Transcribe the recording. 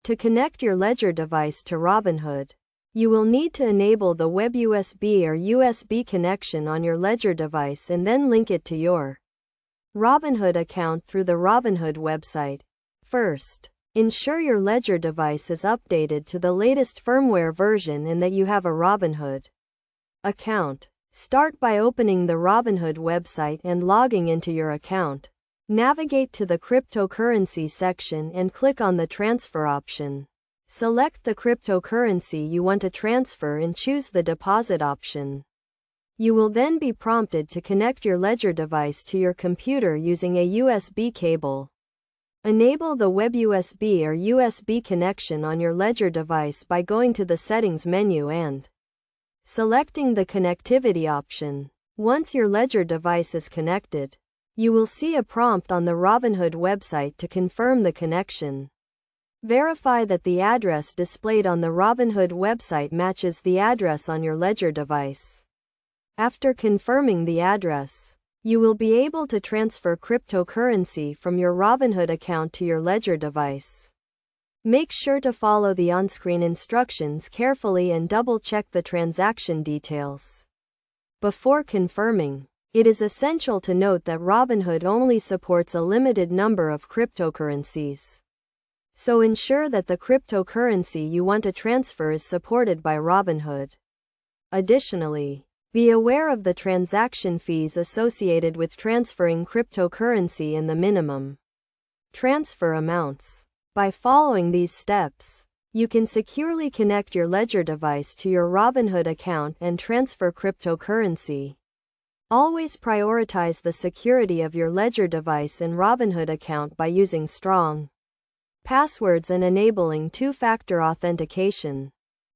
To connect your Ledger device to Robinhood, you will need to enable the web USB or USB connection on your Ledger device and then link it to your Robinhood account through the Robinhood website. First, ensure your Ledger device is updated to the latest firmware version and that you have a Robinhood account. Start by opening the Robinhood website and logging into your account. Navigate to the cryptocurrency section and click on the transfer option. Select the cryptocurrency you want to transfer and choose the deposit option. You will then be prompted to connect your Ledger device to your computer using a USB cable. Enable the web USB or USB connection on your Ledger device by going to the Settings menu and selecting the connectivity option. Once your Ledger device is connected, you will see a prompt on the Robinhood website to confirm the connection. Verify that the address displayed on the Robinhood website matches the address on your Ledger device. After confirming the address, you will be able to transfer cryptocurrency from your Robinhood account to your Ledger device. Make sure to follow the on-screen instructions carefully and double-check the transaction details before confirming. It is essential to note that Robinhood only supports a limited number of cryptocurrencies. So ensure that the cryptocurrency you want to transfer is supported by Robinhood. Additionally, be aware of the transaction fees associated with transferring cryptocurrency and the minimum transfer amounts. By following these steps, you can securely connect your Ledger device to your Robinhood account and transfer cryptocurrency. Always prioritize the security of your Ledger device and Robinhood account by using strong passwords and enabling two-factor authentication.